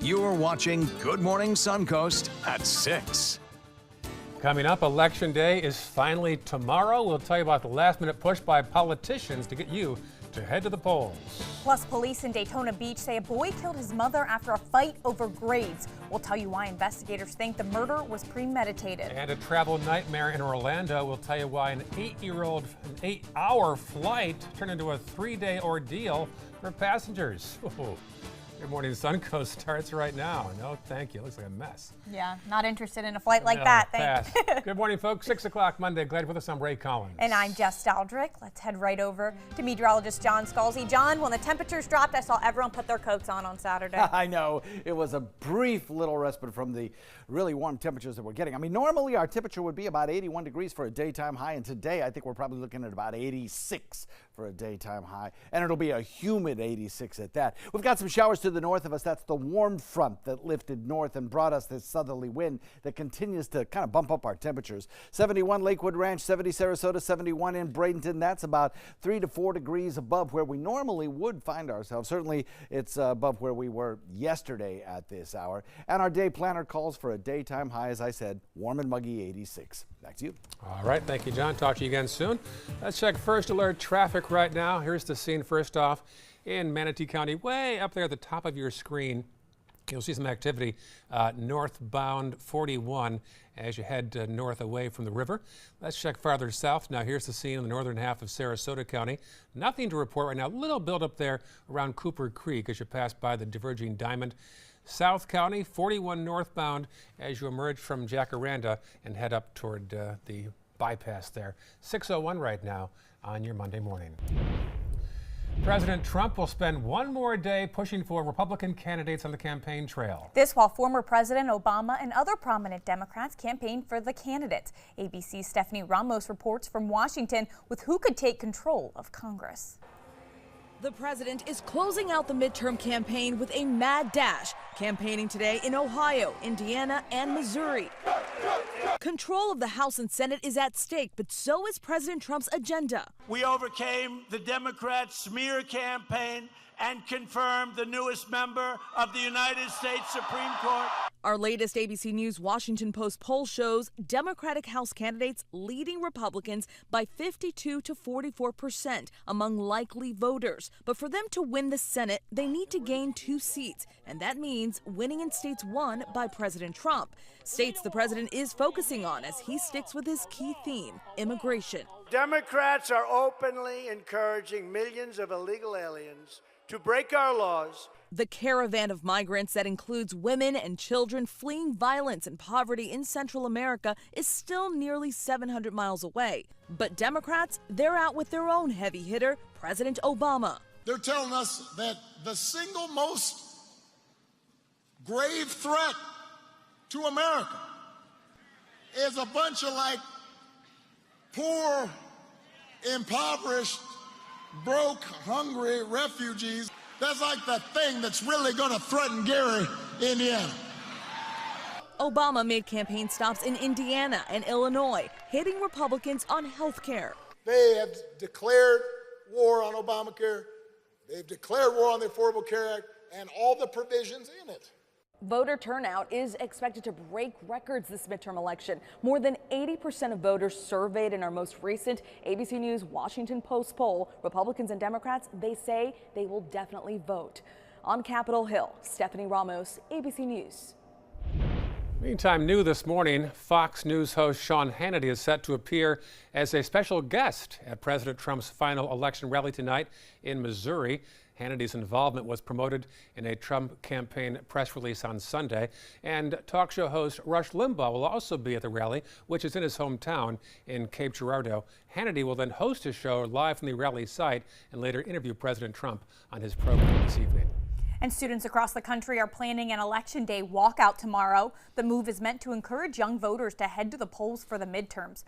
You're watching Good Morning Suncoast at 6. Coming up, Election Day is finally tomorrow. We'll tell you about the last-minute push by politicians to get you to head to the polls. Plus, police in Daytona Beach say a boy killed his mother after a fight over grades. We'll tell you why investigators think the murder was premeditated. And a travel nightmare in Orlando. We'll tell you why an 8-hour flight turned into a 3-day ordeal for passengers. Good Morning Suncoast starts right now. No, thank you. It looks like a mess. Yeah, not interested in a flight like that. Thanks. Good morning, folks. 6 o'clock Monday. Glad you're with us. I'm Ray Collins. And I'm Jess Staldrick. Let's head right over to meteorologist John Scalzi. John, when the temperatures dropped, I saw everyone put their coats on Saturday. I know. It was a brief little respite from the really warm temperatures that we're getting. I mean, normally our temperature would be about 81 degrees for a daytime high, and today I think we're probably looking at about 86 for a daytime high, and it'll be a humid 86 at that. We've got some showers to the north of us. That's the warm front that lifted north and brought us this southerly wind that continues to kind of bump up our temperatures. 71 Lakewood Ranch, 70 Sarasota, 71 in Bradenton. That's about 3 to 4 degrees above where we normally would find ourselves. Certainly it's above where we were yesterday at this hour. And our day planner calls for a daytime high, as I said, warm and muggy 86. Back to you. All right. Thank you, John. Talk to you again soon. Let's check first alert traffic right now. Here's the scene first off in Manatee County, way up there at the top of your screen. You'll see some activity northbound 41 as you head north away from the river. Let's check farther south. Now here's the scene in the northern half of Sarasota County. Nothing to report right now. A little buildup there around Cooper Creek as you pass by the diverging diamond. South County 41 northbound as you emerge from Jacaranda and head up toward the bypass there. 6:01 right now on your Monday morning. President Trump will spend one more day pushing for Republican candidates on the campaign trail. This while former President Obama and other prominent Democrats campaign for the candidates. ABC's Stephanie Ramos reports from Washington with who could take control of Congress. The president is closing out the midterm campaign with a mad dash, campaigning today in Ohio, Indiana, and Missouri. Control of the House and Senate is at stake, but so is President Trump's agenda. We overcame the Democrat smear campaign and confirmed the newest member of the United States Supreme Court. Our latest ABC News Washington Post poll shows Democratic House candidates leading Republicans by 52 to 44% among likely voters. But for them to win the Senate, they need to gain 2 seats, and that means winning in states won by President Trump. States the president is focusing on as he sticks with his key theme, immigration. Democrats are openly encouraging millions of illegal aliens to break our laws. The caravan of migrants that includes women and children fleeing violence and poverty in Central America is still nearly 700 miles away. But Democrats, they're out with their own heavy hitter, President Obama. They're telling us that the single most grave threat to America is a bunch of poor, impoverished, broke, hungry refugees. That's like the thing that's really going to threaten Gary, Indiana. Obama made campaign stops in Indiana and Illinois, hitting Republicans on health care. They have declared war on Obamacare. They've declared war on the Affordable Care Act and all the provisions in it. Voter turnout is expected to break records this midterm election. More than 80% of voters surveyed in our most recent ABC News Washington Post poll, Republicans and Democrats, they say they will definitely vote. On Capitol Hill, Stephanie Ramos, ABC News. Meantime, new this morning, Fox News host Sean Hannity is set to appear as a special guest at President Trump's final election rally tonight in Missouri. Hannity's involvement was promoted in a Trump campaign press release on Sunday. And talk show host Rush Limbaugh will also be at the rally, which is in his hometown in Cape Girardeau. Hannity will then host his show live from the rally site and later interview President Trump on his program this evening. And students across the country are planning an Election Day walkout tomorrow. The move is meant to encourage young voters to head to the polls for the midterms.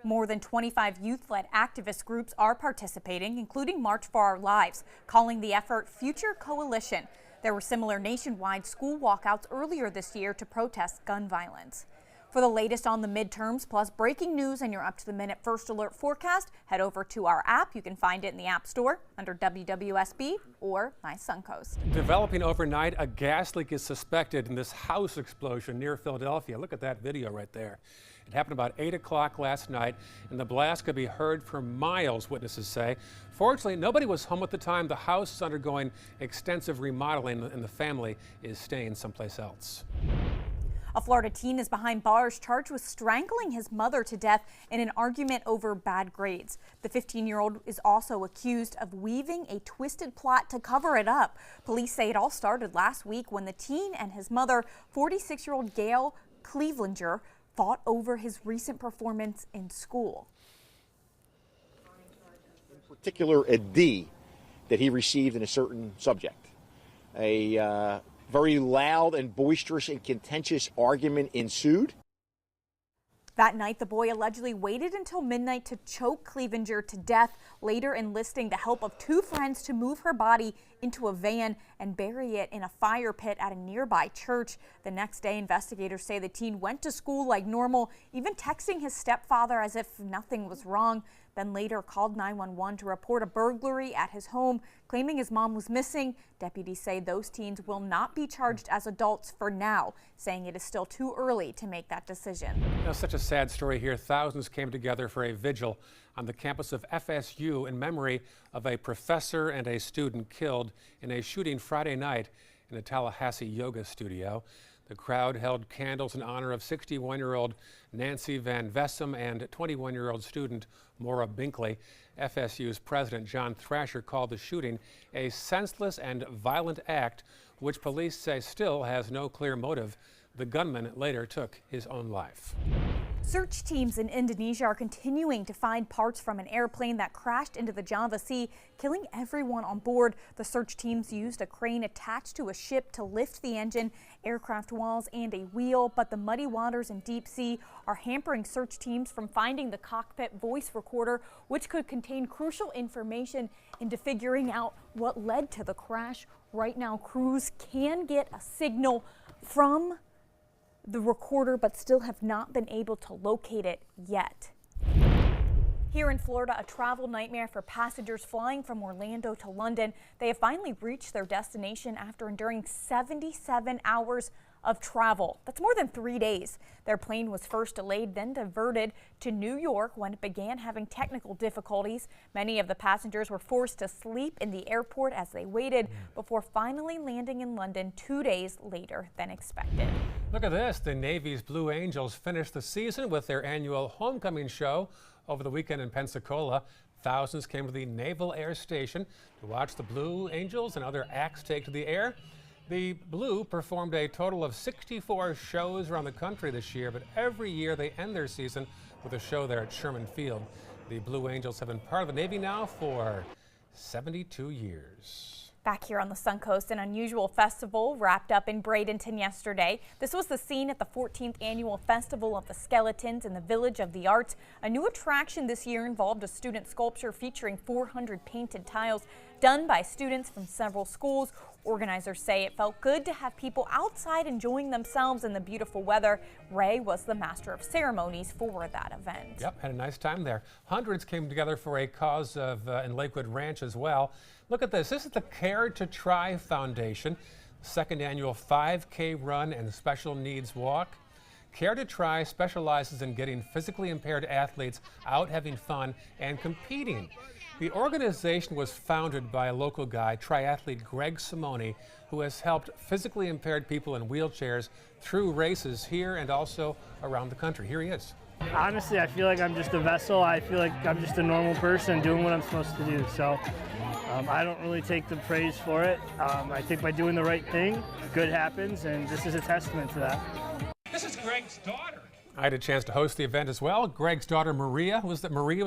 More than 25 youth-led activist groups are participating, including March for Our Lives, calling the effort Future Coalition. There were similar nationwide school walkouts earlier this year to protest gun violence. For the latest on the midterms, plus breaking news and your up-to-the-minute First Alert forecast, head over to our app. You can find it in the App Store under WWSB or My Suncoast. Developing overnight, a gas leak is suspected in this house explosion near Philadelphia. Look at that video right there. It happened about 8 o'clock last night, and the blast could be heard for miles, witnesses say. Fortunately, nobody was home at the time. The house is undergoing extensive remodeling, and the family is staying someplace else. A Florida teen is behind bars charged with strangling his mother to death in an argument over bad grades. The 15-year-old is also accused of weaving a twisted plot to cover it up. Police say it all started last week when the teen and his mother, 46-year-old Gail Clevelanger, fought over his recent performance in school. In particular, a D that he received in a certain subject. A very loud and boisterous and contentious argument ensued. That night, the boy allegedly waited until midnight to choke Clevenger to death, later enlisting the help of two friends to move her body into a van and bury it in a fire pit at a nearby church. The next day, investigators say the teen went to school like normal, even texting his stepfather as if nothing was wrong. Then later called 911 to report a burglary at his home, claiming his mom was missing. Deputies say those teens will not be charged as adults for now, saying it is still too early to make that decision. Now, such a sad story here. Thousands came together for a vigil on the campus of FSU in memory of a professor and a student killed in a shooting Friday night in a Tallahassee yoga studio. The crowd held candles in honor of 61-year-old Nancy Van Vessem and 21-year-old student Maura Binkley. FSU's president John Thrasher called the shooting a senseless and violent act, which police say still has no clear motive. The gunman later took his own life. Search teams in Indonesia are continuing to find parts from an airplane that crashed into the Java Sea, killing everyone on board. The search teams used a crane attached to a ship to lift the engine, aircraft walls, and a wheel, but the muddy waters and deep sea are hampering search teams from finding the cockpit voice recorder, which could contain crucial information into figuring out what led to the crash. Right now, crews can get a signal from the recorder, but still have not been able to locate it yet. Here in Florida, a travel nightmare for passengers flying from Orlando to London. They have finally reached their destination after enduring 77 hours of travel. That's more than 3 days. Their plane was first delayed, then diverted to New York when it began having technical difficulties. Many of the passengers were forced to sleep in the airport as they waited before finally landing in London 2 days later than expected. Look at this. The Navy's Blue Angels finished the season with their annual homecoming show over the weekend in Pensacola. Thousands came to the Naval Air Station to watch the Blue Angels and other acts take to the air. The Blue performed a total of 64 shows around the country this year, but every year they end their season with a show there at Sherman Field. The Blue Angels have been part of the Navy now for 72 years. Back here on the Suncoast, an unusual festival wrapped up in Bradenton yesterday. This was the scene at the 14th annual Festival of the Skeletons in the Village of the Arts. A new attraction this year involved a student sculpture featuring 400 painted tiles done by students from several schools. Organizers say it felt good to have people outside enjoying themselves in the beautiful weather. Ray was the master of ceremonies for that event. Yep, had a nice time there. Hundreds came together for a cause in Lakewood Ranch as well. Look at this. This is the Care to Try Foundation, second annual 5K run and special needs walk. Care to Try specializes in getting physically impaired athletes out having fun and competing. The organization was founded by a local guy, triathlete Greg Simone, who has helped physically impaired people in wheelchairs through races here and also around the country. Here he is. Honestly, I feel like I'm just a vessel. I feel like I'm just a normal person doing what I'm supposed to do. So I don't really take the praise for it. I think by doing the right thing, good happens, and this is a testament to that. This is Greg's daughter. I had a chance to host the event as well. Greg's daughter Maria was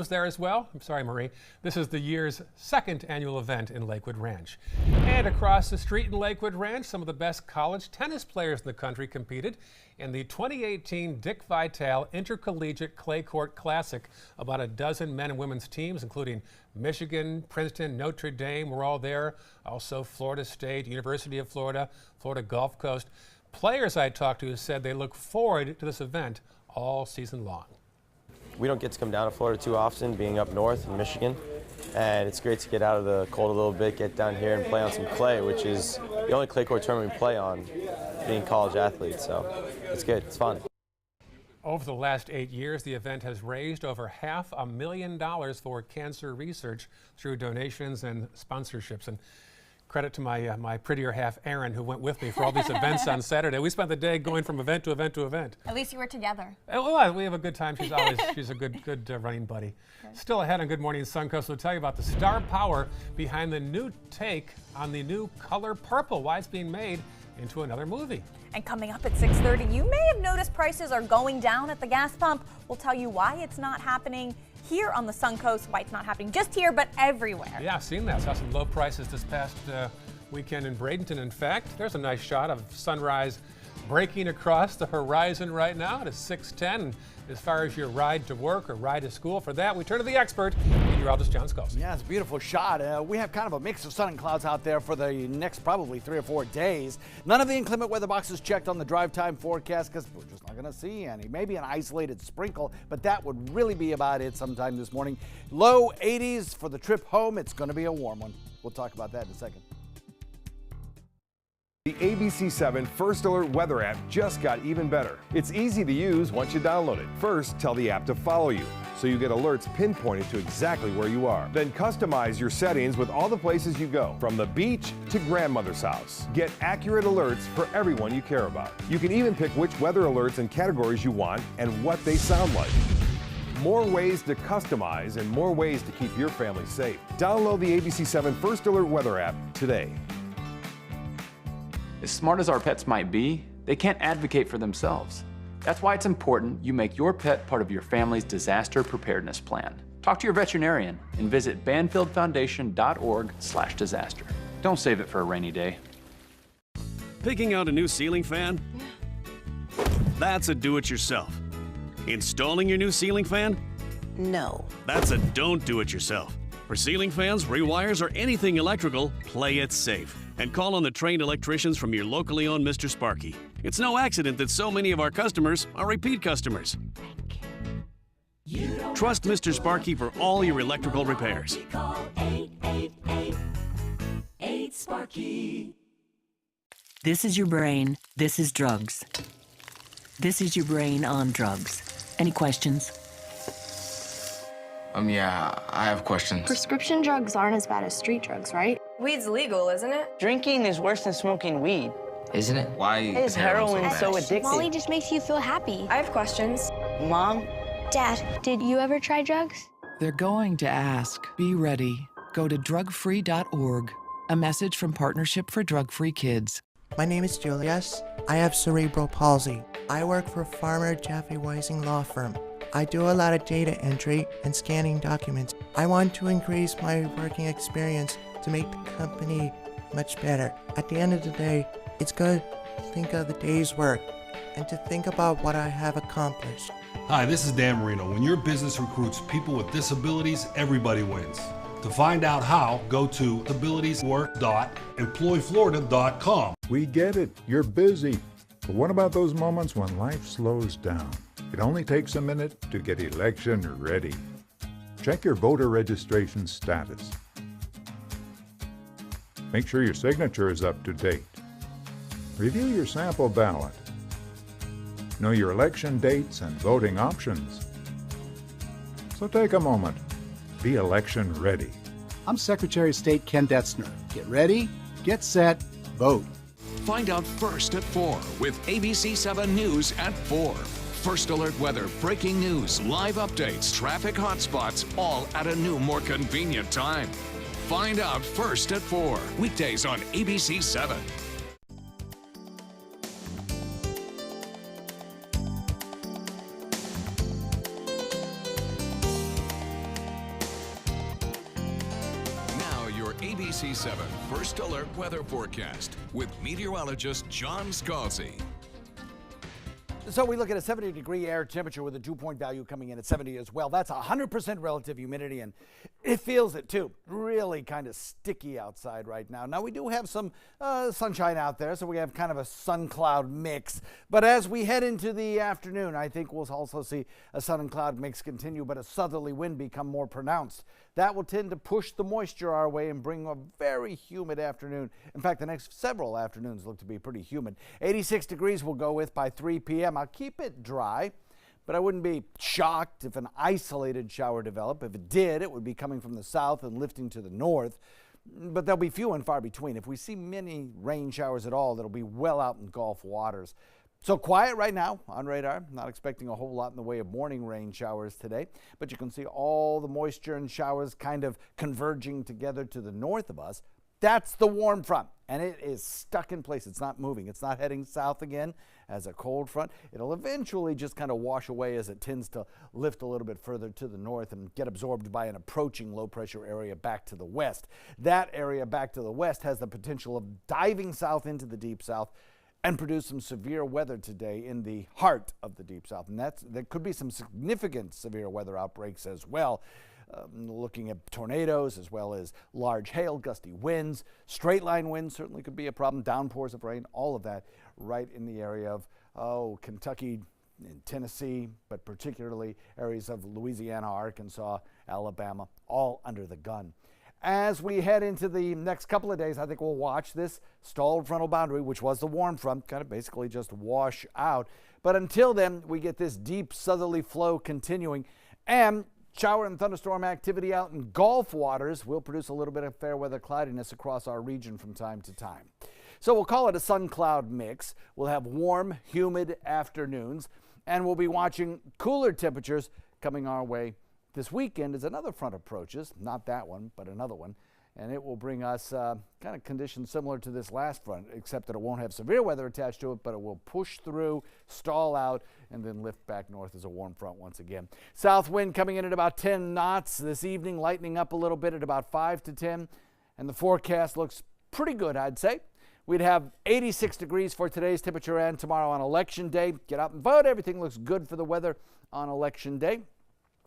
there as well. I'm sorry, Marie. This is the year's second annual event in Lakewood Ranch. And across the street in Lakewood Ranch, some of the best college tennis players in the country competed in the 2018 Dick Vitale Intercollegiate Clay Court Classic. About a dozen men and women's teams, including Michigan, Princeton, Notre Dame, were all there. Also Florida State, University of Florida, Florida Gulf Coast. Players I talked to said they look forward to this event all season long. We don't get to come down to Florida too often, being up north in Michigan, and it's great to get out of the cold a little bit, get down here and play on some clay, which is the only clay court tournament we play on, being college athletes, so it's good, it's fun. Over the last 8 years, the event has raised over $500,000 for cancer research through donations and sponsorships. And credit to my prettier half, Erin, who went with me for all these events on Saturday. We spent the day going from event to event to event. At least you were together. Well, we have a good time. She's a good running buddy. Good. Still ahead on Good Morning Suncoast, we'll tell you about the star power behind the new take on the new color purple, why it's being made into another movie. And coming up at 6:30, you may have noticed prices are going down at the gas pump. We'll tell you why it's not happening here on the Suncoast, why it's not happening just here, but everywhere. Yeah, I've seen that. Saw some low prices this past weekend in Bradenton. In fact, there's a nice shot of sunrise breaking across the horizon right now at 6:10. As far as your ride to work or ride to school, for that, we turn to the expert, meteorologist John Scalzi. Yeah, it's a beautiful shot. We have kind of a mix of sun and clouds out there for the next probably 3 or 4 days. None of the inclement weather boxes checked on the drive time forecast because we're just not going to see any. Maybe an isolated sprinkle, but that would really be about it sometime this morning. Low 80s for the trip home. It's going to be a warm one. We'll talk about that in a second. The ABC7 First Alert weather app just got even better. It's easy to use once you download it. First, tell the app to follow you, so you get alerts pinpointed to exactly where you are. Then customize your settings with all the places you go, from the beach to grandmother's house. Get accurate alerts for everyone you care about. You can even pick which weather alerts and categories you want and what they sound like. More ways to customize and more ways to keep your family safe. Download the ABC7 First Alert weather app today. As smart as our pets might be, they can't advocate for themselves. That's why it's important you make your pet part of your family's disaster preparedness plan. Talk to your veterinarian and visit banfieldfoundation.org/disaster. Don't save it for a rainy day. Picking out a new ceiling fan? That's a do-it-yourself. Installing your new ceiling fan? No. That's a don't do it yourself. For ceiling fans, rewires, or anything electrical, play it safe. And call on the trained electricians from your locally owned Mr. Sparky. It's no accident that so many of our customers are repeat customers. Trust Mr. Sparky for all your electrical repairs. Call 888-8-SPARKY. This is your brain. This is drugs. This is your brain on drugs. Any questions? Yeah, I have questions. Prescription drugs aren't as bad as street drugs, right? Weed's legal, isn't it? Drinking is worse than smoking weed. Isn't it? Why is heroin so addictive? Molly just makes you feel happy. I have questions. Mom? Dad, did you ever try drugs? They're going to ask. Be ready. Go to drugfree.org. A message from Partnership for Drug-Free Kids. My name is Julius. I have cerebral palsy. I work for Farmer Jeffrey Weising Law Firm. I do a lot of data entry and scanning documents. I want to increase my working experience to make the company much better. At the end of the day, it's good to think of the day's work and to think about what I have accomplished. Hi, this is Dan Marino. When your business recruits people with disabilities, everybody wins. To find out how, go to abilitieswork.employflorida.com. We get it. You're busy. But what about those moments when life slows down? It only takes a minute to get election ready. Check your voter registration status. Make sure your signature is up to date. Review your sample ballot. Know your election dates and voting options. So take a moment. Be election ready. I'm Secretary of State Ken Detzner. Get ready, get set, vote. Find out first at 4 with ABC7 News at 4. First Alert weather, breaking news, live updates, traffic hotspots, all at a new, more convenient time. Find out first at 4, weekdays on ABC7. Now your ABC7 First Alert weather forecast with meteorologist John Scalzi. So we look at a 70-degree air temperature with a dew-point value coming in at 70 as well. That's 100% relative humidity, and it feels it too. Really kind of sticky outside right now. Now we do have some sunshine out there, so we have kind of a sun-cloud mix. But as we head into the afternoon, I think we'll also see a sun and cloud mix continue, but a southerly wind become more pronounced. That will tend to push the moisture our way and bring a very humid afternoon. In fact, the next several afternoons look to be pretty humid. 86 degrees we'll go with by 3 p.m. I'll keep it dry, but I wouldn't be shocked if an isolated shower developed. If it did, it would be coming from the south and lifting to the north, but they'll be few and far between. If we see many rain showers at all, that'll be well out in Gulf waters. So quiet right now on radar. Not expecting a whole lot in the way of morning rain showers today, but you can see all the moisture and showers kind of converging together to the north of us. That's the warm front, and it is stuck in place. It's not moving. It's not heading south again as a cold front. It'll eventually just kind of wash away as it tends to lift a little bit further to the north and get absorbed by an approaching low-pressure area back to the west. That area back to the west has the potential of diving south into the deep south and produce some severe weather today in the heart of the deep south. And there could be some significant severe weather outbreaks as well. Looking at tornadoes as well as large hail, gusty winds, straight line winds certainly could be a problem, downpours of rain, all of that right in the area of Kentucky and Tennessee, but particularly areas of Louisiana, Arkansas, Alabama, all under the gun. As we head into the next couple of days, I think we'll watch this stalled frontal boundary, which was the warm front, kind of basically just wash out. But until then, we get this deep southerly flow continuing, and shower and thunderstorm activity out in Gulf waters will produce a little bit of fair weather cloudiness across our region from time to time. So we'll call it a sun-cloud mix. We'll have warm, humid afternoons, and we'll be watching cooler temperatures coming our way this weekend as another front approaches, not that one, but another one, and it will bring us kind of conditions similar to this last front, except that it won't have severe weather attached to it, but it will push through, stall out, and then lift back north as a warm front once again. South wind coming in at about 10 knots this evening, lightening up a little bit at about 5 to 10, and the forecast looks pretty good, I'd say. We'd have 86 degrees for today's temperature and tomorrow on Election Day. Get out and vote. Everything looks good for the weather on Election Day.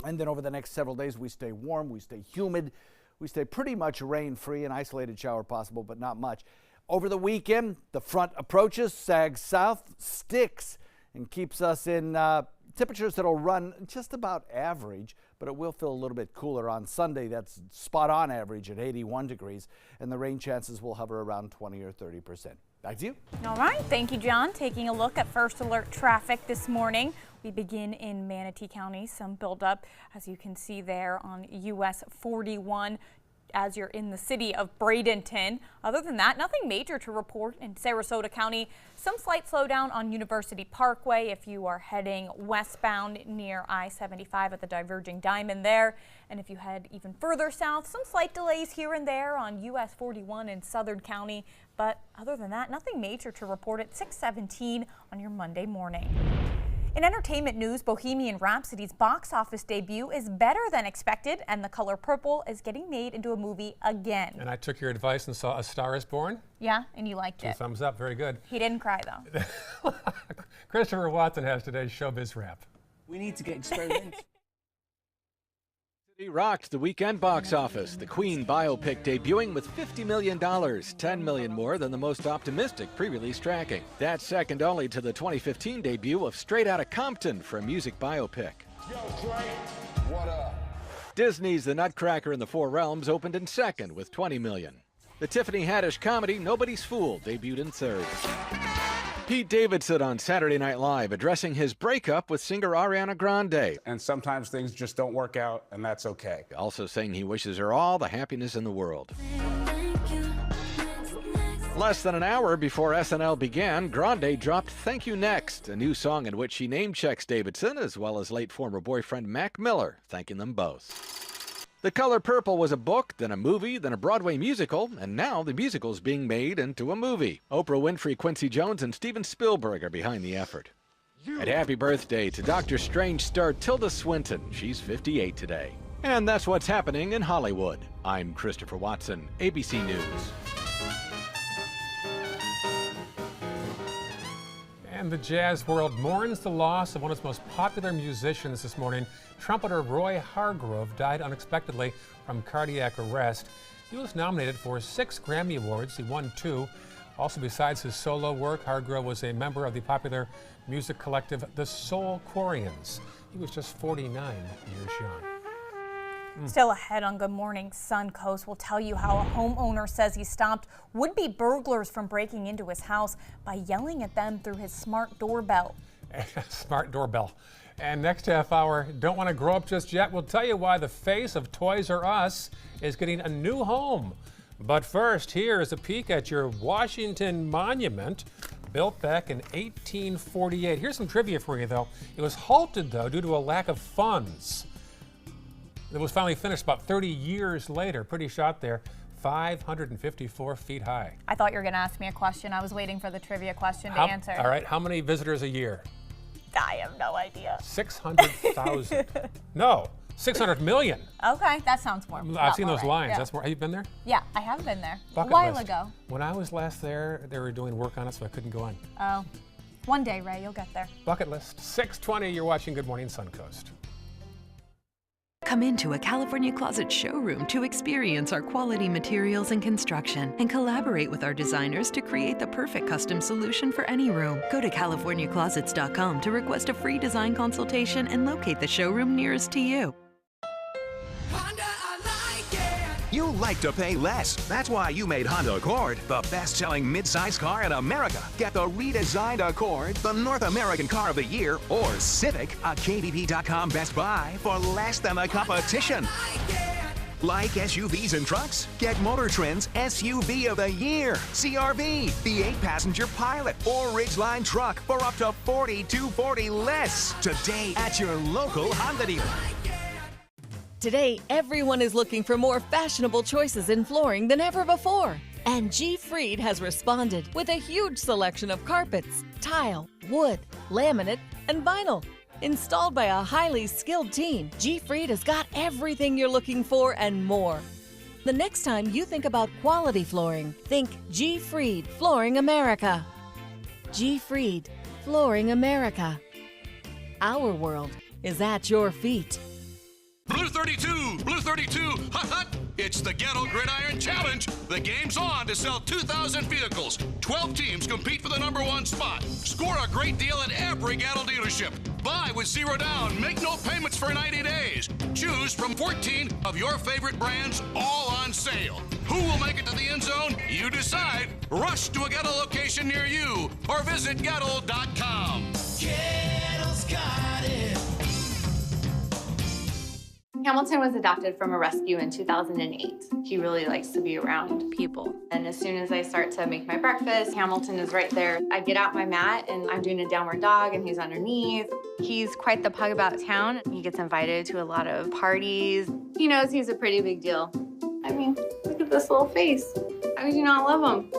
And then over the next several days, we stay warm, we stay humid, we stay pretty much rain-free, an isolated shower possible, but not much. Over the weekend, the front approaches, sags south, sticks, and keeps us in temperatures that'll run just about average, but it will feel a little bit cooler on Sunday. That's spot on average at 81 degrees, and the rain chances will hover around 20 or 30%. Back to you. All right. Thank you, John. Taking a look at first alert traffic this morning. We begin in Manatee County. Some buildup, as you can see there on US 41 as you're in the city of Bradenton. Other than that, nothing major to report in Sarasota County. Some slight slowdown on University Parkway if you are heading westbound near I-75 at the diverging diamond there. And if you head even further south, some slight delays here and there on US 41 in Southern County. But other than that, nothing major to report at 6:17 on your Monday morning. In entertainment news, Bohemian Rhapsody's box office debut is better than expected, and The Color Purple is getting made into a movie again. And I took your advice and saw A Star is Born. Yeah, and you liked it. 2 thumbs up, very good. He didn't cry, though. Christopher Watson has today's showbiz wrap. We need to get experimental. He rocked the weekend box office. The Queen biopic debuting with $50 million, $10 million more than the most optimistic pre-release tracking. That's second only to the 2015 debut of Straight Outta Compton for a music biopic. Yo, Drake, what up? Disney's The Nutcracker in the Four Realms opened in second with $20 million. The Tiffany Haddish comedy Nobody's Fool debuted in third. Pete Davidson on Saturday Night Live addressing his breakup with singer Ariana Grande. And sometimes things just don't work out, and that's okay. Also saying he wishes her all the happiness in the world. Less than an hour before SNL began, Grande dropped Thank You Next, a new song in which she name-checks Davidson as well as late former boyfriend Mac Miller, thanking them both. The Color Purple was a book, then a movie, then a Broadway musical, and now the musical's being made into a movie. Oprah Winfrey, Quincy Jones, and Steven Spielberg are behind the effort. And happy birthday to Doctor Strange star Tilda Swinton. She's 58 today. And that's what's happening in Hollywood. I'm Christopher Watson, ABC News. And the jazz world mourns the loss of one of its most popular musicians this morning. Trumpeter Roy Hargrove died unexpectedly from cardiac arrest. He was nominated for 6 Grammy Awards. He won 2. Also, besides his solo work, Hargrove was a member of the popular music collective The Soul Quarians. He was just 49 years young. Still ahead on Good Morning Suncoast, we'll tell you how a homeowner says he stopped would-be burglars from breaking into his house by yelling at them through his smart doorbell. Smart doorbell. And next half hour, don't want to grow up just yet? We'll tell you why the face of Toys R Us is getting a new home. But first, here's a peek at your Washington Monument, built back in 1848. Here's some trivia for you, though. It was halted, though, due to a lack of funds. It was finally finished about 30 years later. Pretty shot there. 554 feet high. I thought you were going to ask me a question. I was waiting for the trivia question to answer. All right, how many visitors a year? I have no idea. 600,000. No, 600 million. Okay, that sounds more. I've seen those right. lines. Yeah. That's more. Have you been there? Yeah, I have been there. Bucket a while list. ago. When I was last there, they were doing work on it, so I couldn't go on. Oh, one day, Ray, you'll get there. Bucket list. 6:20. You're watching Good Morning Suncoast. Come into a California Closet showroom to experience our quality materials and construction and collaborate with our designers to create the perfect custom solution for any room. Go to CaliforniaClosets.com to request a free design consultation and locate the showroom nearest to you. You like to pay less. That's why you made Honda Accord the best-selling midsize car in America. Get the redesigned Accord, the North American Car of the Year, or Civic, a KBP.com Best Buy for less than the competition. Like SUVs and trucks? Get Motor Trend's SUV of the Year, CRV, the 8-passenger Pilot, or Ridgeline truck for up to $4,240 less. Today at your local Honda dealer. Today, everyone is looking for more fashionable choices in flooring than ever before. And G. Fried has responded with a huge selection of carpets, tile, wood, laminate, and vinyl. Installed by a highly skilled team, G. Fried has got everything you're looking for and more. The next time you think about quality flooring, think G. Fried Flooring America. G. Fried Flooring America. Our world is at your feet. Blue 32, Blue 32, hut hut! It's the Gettle Gridiron Challenge. The game's on to sell 2,000 vehicles. 12 teams compete for the #1 spot. Score a great deal at every Gettle dealership. Buy with 0 down. Make no payments for 90 days. Choose from 14 of your favorite brands, all on sale. Who will make it to the end zone? You decide. Rush to a Gettle location near you or visit Gettle.com. Gettle's got it. Hamilton was adopted from a rescue in 2008. He really likes to be around people. And as soon as I start to make my breakfast, Hamilton is right there. I get out my mat and I'm doing a downward dog and he's underneath. He's quite the pug about town. He gets invited to a lot of parties. He knows he's a pretty big deal. I mean, look at this little face. How could you not love him?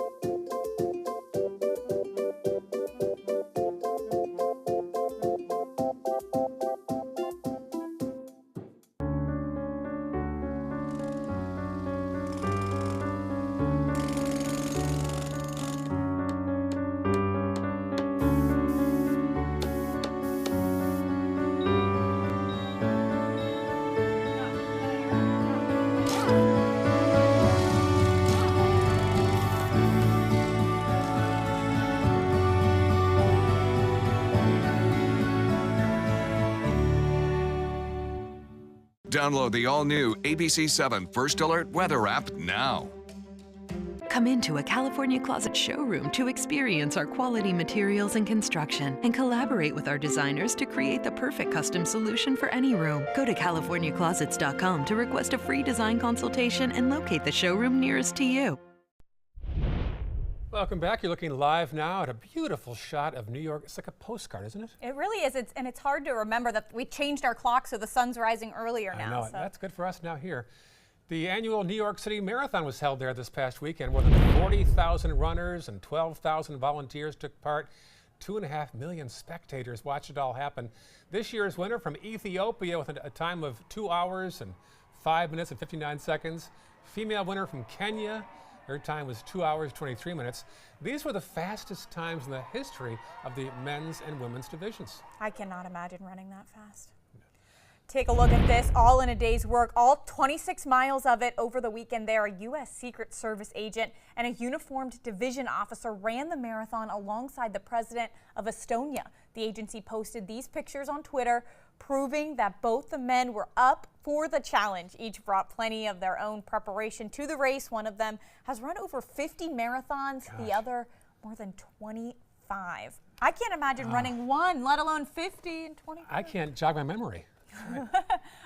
Download the all-new ABC7 First Alert Weather app now. Come into a California Closet showroom to experience our quality materials and construction and collaborate with our designers to create the perfect custom solution for any room. Go to CaliforniaClosets.com to request a free design consultation and locate the showroom nearest to you. Welcome back. You're looking live now at a beautiful shot of New York. It's like a postcard, isn't it? It really is. And it's hard to remember that we changed our clock so the sun's rising earlier now. I know. So. That's good for us now here. The annual New York City Marathon was held there this past weekend. More than 40,000 runners and 12,000 volunteers took part. 2.5 million spectators watched it all happen. This year's winner from Ethiopia with a time of 2 hours and 5 minutes and 59 seconds. Female winner from Kenya, Her time was 2 hours, 23 minutes. These were the fastest times in the history of the men's and women's divisions. I cannot imagine running that fast. Take a look at this, all in a day's work, all 26 miles of it over the weekend there. A U.S. Secret Service agent and a uniformed division officer ran the marathon alongside the president of Estonia. The agency posted these pictures on Twitter, proving that both the men were up for the challenge. Each brought plenty of their own preparation to the race. One of them has run over 50 marathons, the other more than 25. I can't imagine running one, let alone 50 and 25. I can't jog my memory.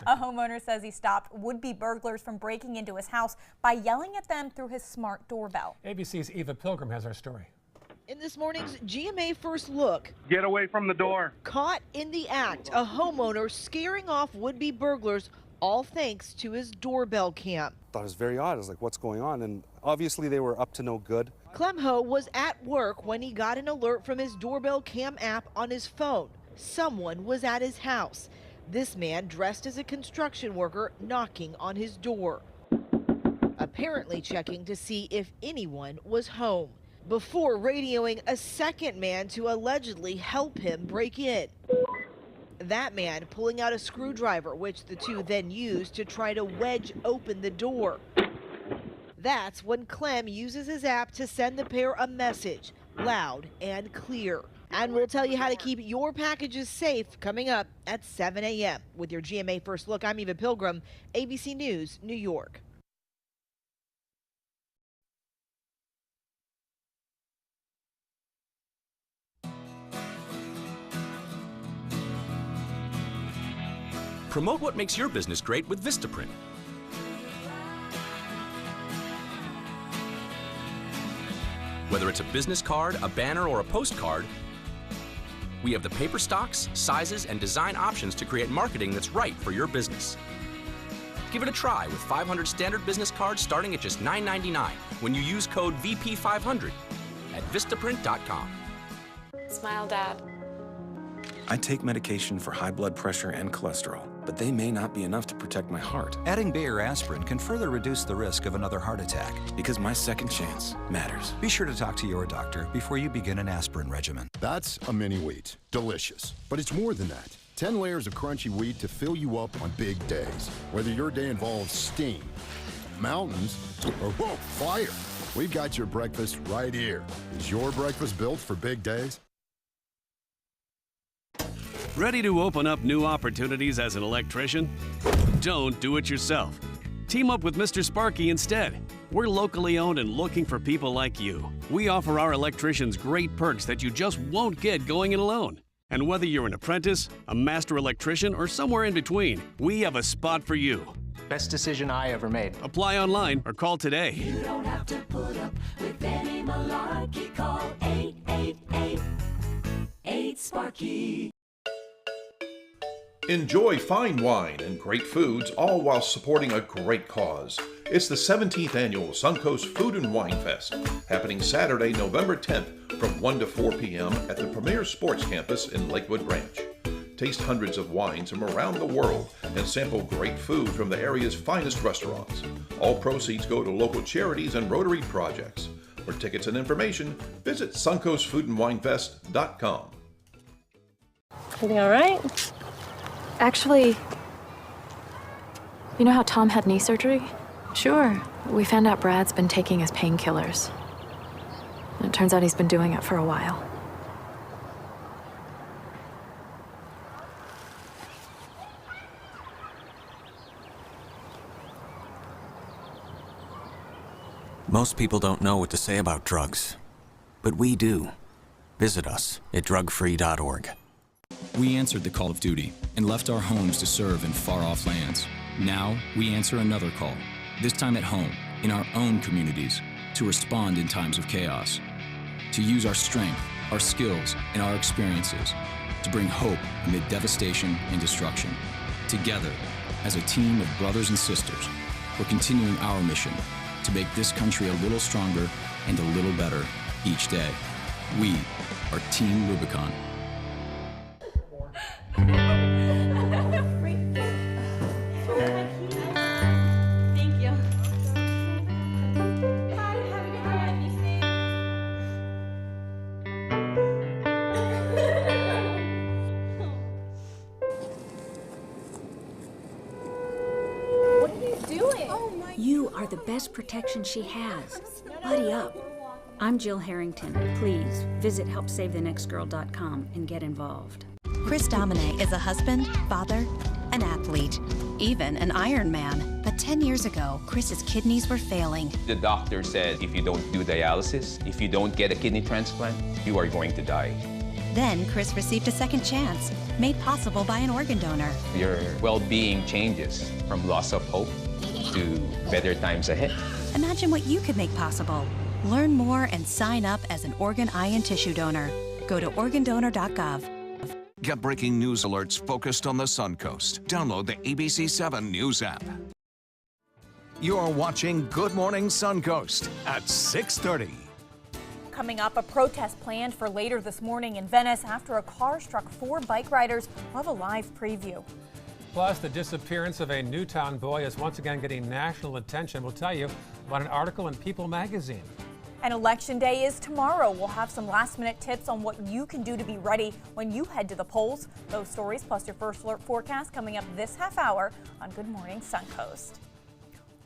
A homeowner says he stopped would-be burglars from breaking into his house by yelling at them through his smart doorbell. ABC's Eva Pilgrim has our story. In this morning's GMA First Look, get away from the door. Caught in the act, a homeowner scaring off would-be burglars, all thanks to his doorbell cam. Thought it was very odd. I was like, what's going on? And obviously they were up to no good. Clemho was at work when he got an alert from his doorbell cam app on his phone. Someone was at his house. This man, dressed as a construction worker, knocking on his door, apparently checking to see if anyone was home, before radioing a second man to allegedly help him break in. That man pulling out a screwdriver, which the two then used to try to wedge open the door. That's when Clem uses his app to send the pair a message, loud and clear. And we'll tell you how to keep your packages safe coming up at 7 a.m. With your GMA First Look, I'm Eva Pilgrim, ABC News, New York. Promote what makes your business great with Vistaprint. Whether it's a business card, a banner, or a postcard, we have the paper stocks, sizes, and design options to create marketing that's right for your business. Give it a try with 500 standard business cards starting at just $9.99 when you use code VP500 at Vistaprint.com. Smile, Dad. I take medication for high blood pressure and cholesterol, but they may not be enough to protect my heart. Adding Bayer aspirin can further reduce the risk of another heart attack. Because my second chance matters. Be sure to talk to your doctor before you begin an aspirin regimen. That's a mini wheat. Delicious. But it's more than that. 10 layers of crunchy wheat to fill you up on big days. Whether your day involves steam, mountains, or whoa, fire, we've got your breakfast right here. Is your breakfast built for big days? Ready to open up new opportunities as an electrician? Don't do it yourself. Team up with Mr. Sparky instead. We're locally owned and looking for people like you. We offer our electricians great perks that you just won't get going it alone. And whether you're an apprentice, a master electrician, or somewhere in between, we have a spot for you. Best decision I ever made. Apply online or call today. You don't have to put up with any malarkey. Call 888-8-SPARKY. Enjoy fine wine and great foods, all while supporting a great cause. It's the 17th annual Suncoast Food and Wine Fest, happening Saturday, November 10th from 1 to 4 p.m. at the Premier Sports Campus in Lakewood Ranch. Taste hundreds of wines from around the world and sample great food from the area's finest restaurants. All proceeds go to local charities and Rotary projects. For tickets and information, visit suncoastfoodandwinefest.com. Everything all right? Actually, you know how Tom had knee surgery? Sure. We found out Brad's been taking his painkillers. And it turns out he's been doing it for a while. Most people don't know what to say about drugs, but we do. Visit us at drugfree.org. We answered the call of duty and left our homes to serve in far-off lands. Now, we answer another call, this time at home, in our own communities, to respond in times of chaos. To use our strength, our skills, and our experiences to bring hope amid devastation and destruction. Together, as a team of brothers and sisters, we're continuing our mission to make this country a little stronger and a little better each day. We are Team Rubicon. Thank you. the best protection she has. Buddy up. I'm Jill Harrington. Please visit HelpSaveTheNextGirl.com and get involved. Chris Domine is a husband, father, an athlete, even an Ironman. But 10 years ago, Chris's kidneys were failing. The doctor said if you don't do dialysis, if you don't get a kidney transplant, you are going to die. Then Chris received a second chance, made possible by an organ donor. Your well-being changes from loss of hope to better times ahead. Imagine what you could make possible. Learn more and sign up as an organ, eye, and tissue donor. Go to organdonor.gov. Get breaking news alerts focused on the Suncoast. Download the ABC 7 News app. You're watching Good Morning Suncoast at 6:30. Coming up, a protest planned for later this morning in Venice after a car struck 4 bike riders. We'll have a live preview. Plus, the disappearance of a Newtown boy is once again getting national attention. We'll tell you about an article in People magazine. And Election Day is tomorrow. We'll have some last-minute tips on what you can do to be ready when you head to the polls. Those stories plus your first alert forecast coming up this half hour on Good Morning Suncoast.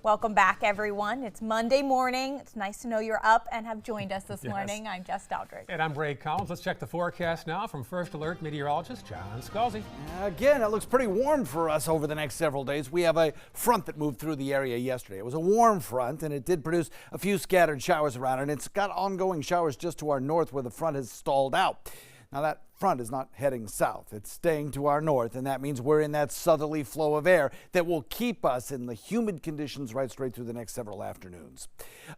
Welcome back, everyone. It's Monday morning. It's nice to know you're up and have joined us this morning. I'm Jess Dowdrick. And I'm Ray Collins. Let's check the forecast now from First Alert meteorologist John Scalzi. Again, it looks pretty warm for us over the next several days. We have a front that moved through the area yesterday. It was a warm front, and it did produce a few scattered showers around, and it's got ongoing showers just to our north where the front has stalled out. Now, that front is not heading south. It's staying to our north, and that means we're in that southerly flow of air that will keep us in the humid conditions right straight through the next several afternoons.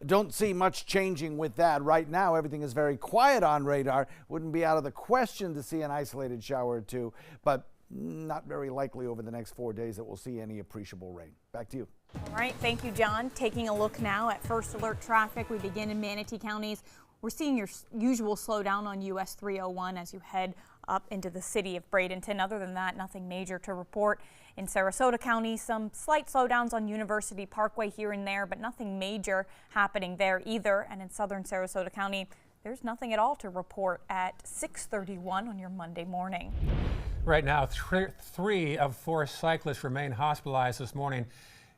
Don't see much changing with that. Right now, everything is very quiet on radar. Wouldn't be out of the question to see an isolated shower or two, but not very likely over the next 4 days that we'll see any appreciable rain. Back to you. All right, thank you, John. Taking a look now at First Alert traffic. We begin in Manatee counties. We're seeing your usual slowdown on US 301 as you head up into the city of Bradenton. Other than that, nothing major to report. In Sarasota County, some slight slowdowns on University Parkway here and there, but nothing major happening there either. And in southern Sarasota County, there's nothing at all to report at 6:31 on your Monday morning. Right now, 3 of 4 cyclists remain hospitalized this morning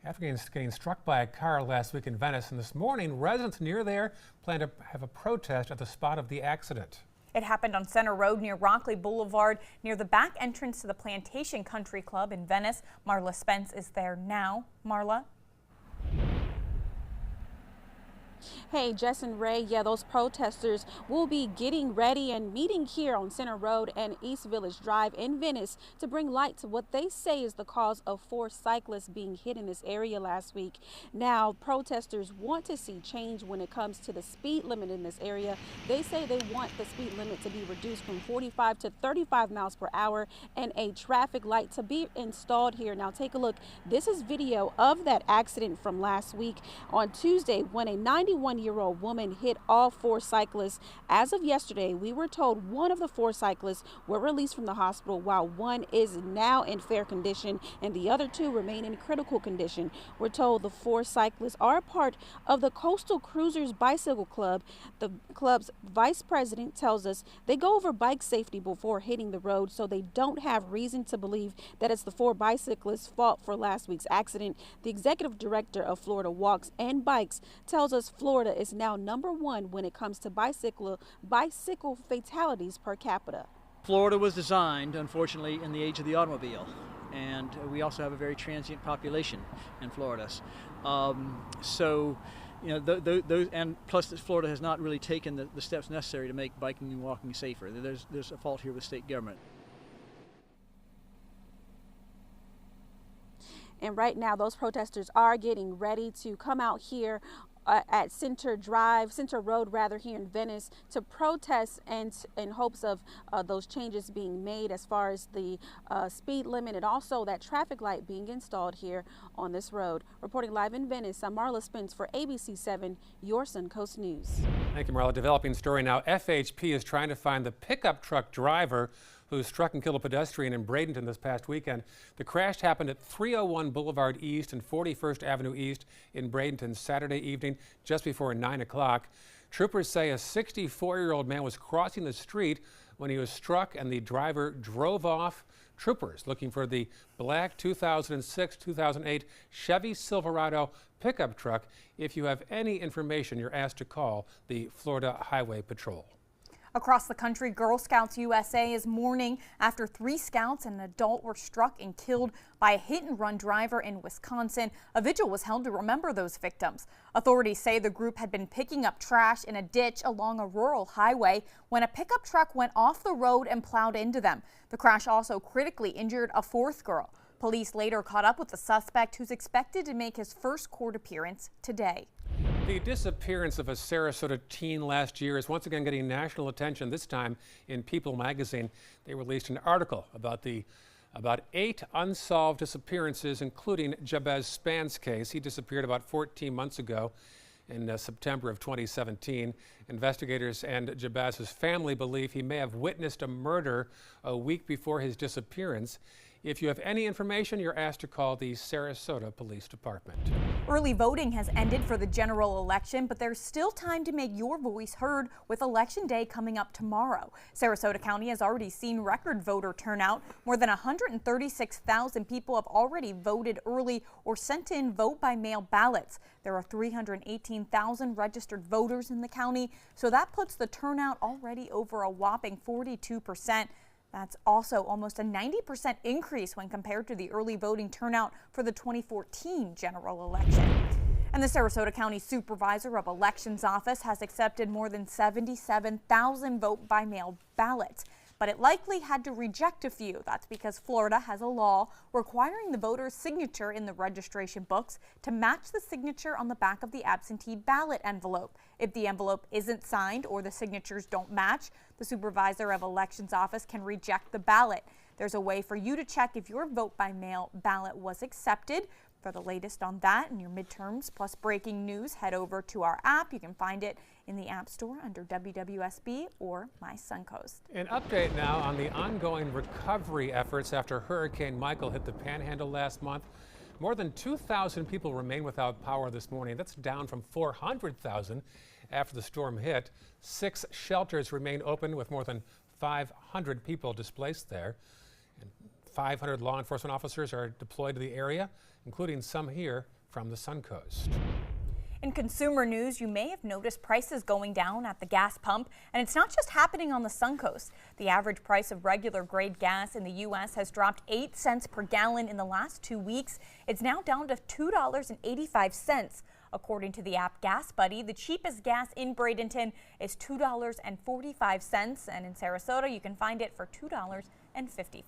after getting struck by a car last week in Venice. And this morning, residents near there plan to have a protest at the spot of the accident. It happened on Center Road near Rockley Boulevard, near the back entrance to the Plantation Country Club in Venice. Marla Spence is there now. Marla? Hey, Jess and Ray, yeah, those protesters will be getting ready and meeting here on Center Road and East Village Drive in Venice to bring light to what they say is the cause of 4 cyclists being hit in this area last week. Now, protesters want to see change when it comes to the speed limit in this area. They say they want the speed limit to be reduced from 45 to 35 miles per hour and a traffic light to be installed here. Now, take a look. This is video of that accident from last week on Tuesday when a 91-year-old woman hit all 4 cyclists. As of yesterday, we were told 1 of the 4 cyclists were released from the hospital, while 1 is now in fair condition and the other 2 remain in critical condition. We're told the 4 cyclists are a part of the Coastal Cruisers Bicycle Club. The club's vice president tells us they go over bike safety before hitting the road, so they don't have reason to believe that it's the 4 bicyclists' fault for last week's accident. The executive director of Florida Walks and Bikes tells us Florida is now #1 when it comes to bicycle fatalities per capita. Florida was designed, unfortunately, in the age of the automobile, and we also have a very transient population in Florida. So, you know, those, and plus Florida has not really taken the steps necessary to make biking and walking safer. There's a fault here with state government. And right now, those protesters are getting ready to come out here at Center Road rather, here in Venice to protest and in hopes of those changes being made as far as the speed limit and also that traffic light being installed here on this road. Reporting live in Venice, I'm Marla Spence for ABC 7, your Suncoast News. Thank you, Marla. Developing story now. FHP is trying to find the pickup truck driver who struck and killed a pedestrian in Bradenton this past weekend. The crash happened at 301 Boulevard East and 41st Avenue East in Bradenton Saturday evening, just before 9 o'clock. Troopers say a 64-year-old man was crossing the street when he was struck and the driver drove off. Troopers looking for the black 2006-2008 Chevy Silverado pickup truck. If you have any information, you're asked to call the Florida Highway Patrol. Across the country, Girl Scouts USA is mourning after 3 scouts and an adult were struck and killed by a hit-and-run driver in Wisconsin. A vigil was held to remember those victims. Authorities say the group had been picking up trash in a ditch along a rural highway when a pickup truck went off the road and plowed into them. The crash also critically injured a 4th girl. Police later caught up with the suspect, who's expected to make his first court appearance today. The disappearance of a Sarasota teen last year is once again getting national attention, this time in People magazine. They released an article about 8 unsolved disappearances, including Jabez Span's case. He disappeared about 14 months ago in September of 2017. Investigators and Jabez's family believe he may have witnessed a murder a week before his disappearance. If you have any information, you're asked to call the Sarasota Police Department. Early voting has ended for the general election, but there's still time to make your voice heard with Election Day coming up tomorrow. Sarasota County has already seen record voter turnout. More than 136,000 people have already voted early or sent in vote-by-mail ballots. There are 318,000 registered voters in the county, so that puts the turnout already over a whopping 42%. That's also almost a 90% increase when compared to the early voting turnout for the 2014 general election. And the Sarasota County Supervisor of Elections Office has accepted more than 77,000 vote-by-mail ballots, but it likely had to reject a few. That's because Florida has a law requiring the voter's signature in the registration books to match the signature on the back of the absentee ballot envelope. If the envelope isn't signed or the signatures don't match, the Supervisor of Elections Office can reject the ballot. There's a way for you to check if your vote-by-mail ballot was accepted. For the latest on that and your midterms plus breaking news, head over to our app. You can find it in the App Store under WWSB or My Suncoast. An update now on the ongoing recovery efforts after Hurricane Michael hit the Panhandle last month. More than 2,000 people remain without power this morning. That's down from 400,000 after the storm hit. 6 shelters remain open with more than 500 people displaced there. And 500 law enforcement officers are deployed to the area, including some here from the Suncoast. In consumer news, you may have noticed prices going down at the gas pump, and it's not just happening on the Suncoast. The average price of regular grade gas in the U.S. has dropped 8 cents per gallon in the last 2 weeks. It's now down to $2.85. According to the app Gas Buddy, the cheapest gas in Bradenton is $2.45, and in Sarasota, you can find it for $2.55.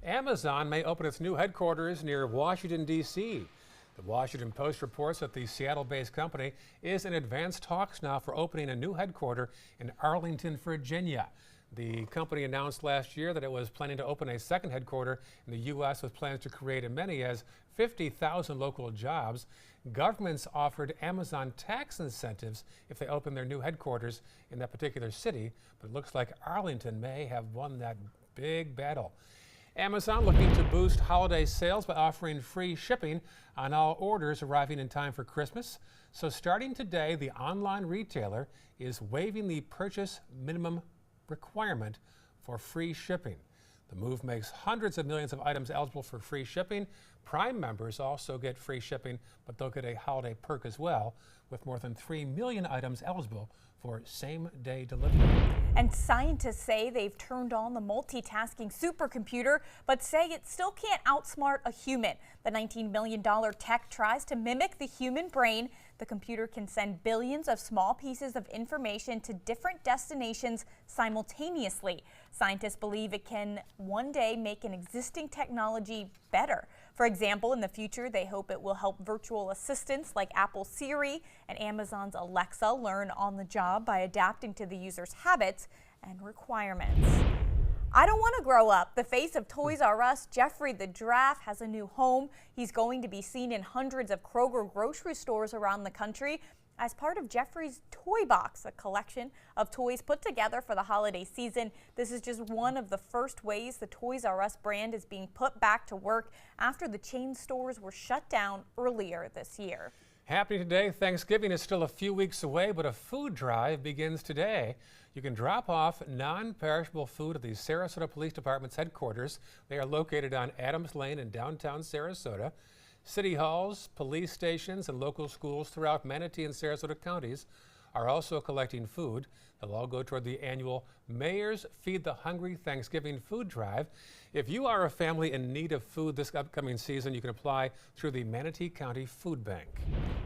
Amazon may open its new headquarters near Washington, D.C. The Washington Post reports that the Seattle-based company is in advanced talks now for opening a new headquarters in Arlington, Virginia. The company announced last year that it was planning to open a second headquarters in the U.S. with plans to create as many as 50,000 local jobs. Governments offered Amazon tax incentives if they open their new headquarters in that particular city, but it looks like Arlington may have won that big battle. Amazon looking to boost holiday sales by offering free shipping on all orders arriving in time for Christmas. So starting today, the online retailer is waiving the purchase minimum requirement for free shipping. The move makes hundreds of millions of items eligible for free shipping. Prime members also get free shipping, but they'll get a holiday perk as well, with more than 3 million items eligible for same-day delivery. And scientists say they've turned on the multitasking supercomputer, but say it still can't outsmart a human. The $19 million tech tries to mimic the human brain. The computer can send billions of small pieces of information to different destinations simultaneously. Scientists believe it can one day make an existing technology better. For example, in the future, they hope it will help virtual assistants like Apple's Siri and Amazon's Alexa learn on the job by adapting to the user's habits and requirements. I don't want to grow up. The face of Toys R Us, Jeffrey the Giraffe, has a new home. He's going to be seen in hundreds of Kroger grocery stores around the country as part of Jeffrey's Toy Box, a collection of toys put together for the holiday season. This is just one of the first ways the Toys R Us brand is being put back to work after the chain stores were shut down earlier this year. Happening today, Thanksgiving is still a few weeks away, but a food drive begins today. You can drop off non-perishable food at the Sarasota Police Department's headquarters. They are located on Adams Lane in downtown Sarasota. City halls, police stations, and local schools throughout Manatee and Sarasota counties are also collecting food. They'll all go toward the annual Mayor's Feed the Hungry Thanksgiving Food Drive. If you are a family in need of food this upcoming season, you can apply through the Manatee County Food Bank.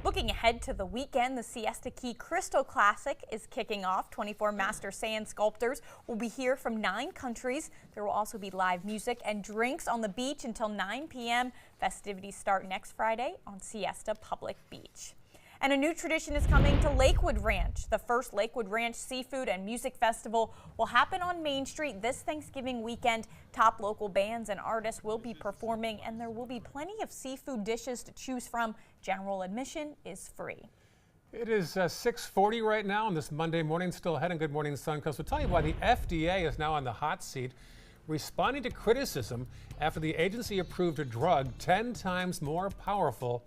Looking ahead to the weekend, the Siesta Key Crystal Classic is kicking off. 24 master sand sculptors will be here from 9 countries. There will also be live music and drinks on the beach until 9 p.m. Festivities start next Friday on Siesta Public Beach. And a new tradition is coming to Lakewood Ranch. The first Lakewood Ranch Seafood and Music Festival will happen on Main Street this Thanksgiving weekend. Top local bands and artists will be performing, and there will be plenty of seafood dishes to choose from. General admission is free. It is 6:40 right now on this Monday morning. Still ahead on Good Morning Suncoast. We'll tell you why the FDA is now on the hot seat, responding to criticism after the agency approved a drug 10 times more powerful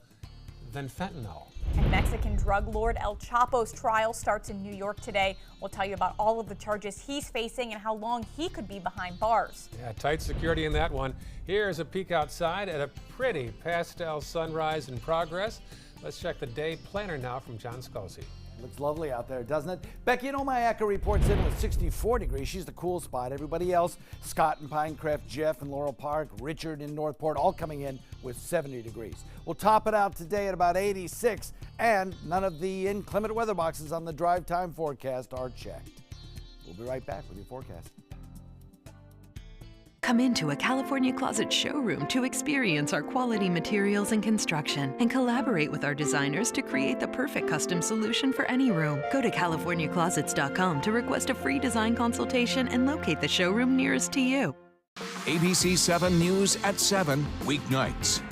than fentanyl. And Mexican drug lord El Chapo's trial starts in New York today. We'll tell you about all of the charges he's facing and how long he could be behind bars. Yeah, tight security in that one. Here's a peek outside at a pretty pastel sunrise in progress. Let's check the day planner now from John Scalzi. Looks lovely out there, doesn't it? Becky and Omayaka reports in with 64 degrees. She's the cool spot. Everybody else, Scott in Pinecrest, Jeff in Laurel Park, Richard in Northport, all coming in with 70 degrees. We'll top it out today at about 86, and none of the inclement weather boxes on the drive time forecast are checked. We'll be right back with your forecast. Come into a California Closet showroom to experience our quality materials and construction and collaborate with our designers to create the perfect custom solution for any room. Go to CaliforniaClosets.com to request a free design consultation and locate the showroom nearest to you. ABC 7 News at 7 weeknights.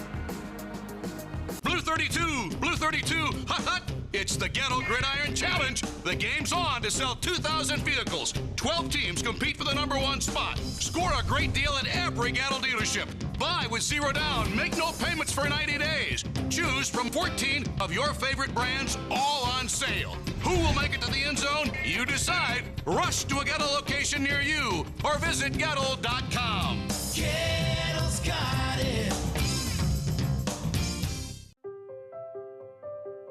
Blue 32, Blue 32, hot, hot. It's the Ghetto Gridiron Challenge. The game's on to sell 2,000 vehicles. 12 teams compete for the #1 spot. Score a great deal at every Ghetto dealership. Buy with 0 down. Make no payments for 90 days. Choose from 14 of your favorite brands, all on sale. Who will make it to the end zone? You decide. Rush to a Ghetto location near you or visit Ghetto.com. Ghetto's got it.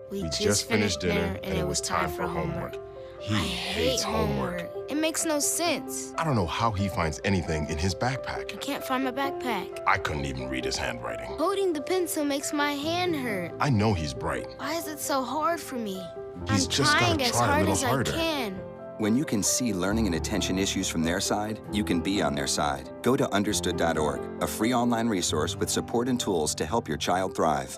We just finished dinner and it was time for homework. He hates homework. It makes no sense. I don't know how he finds anything in his backpack. I can't find my backpack. I couldn't even read his handwriting. Holding the pencil makes my hand hurt. I know he's bright. Why is it so hard for me? He's I'm just trying gotta as try a hard little as harder. I can. When you can see learning and attention issues from their side, you can be on their side. Go to understood.org, a free online resource with support and tools to help your child thrive.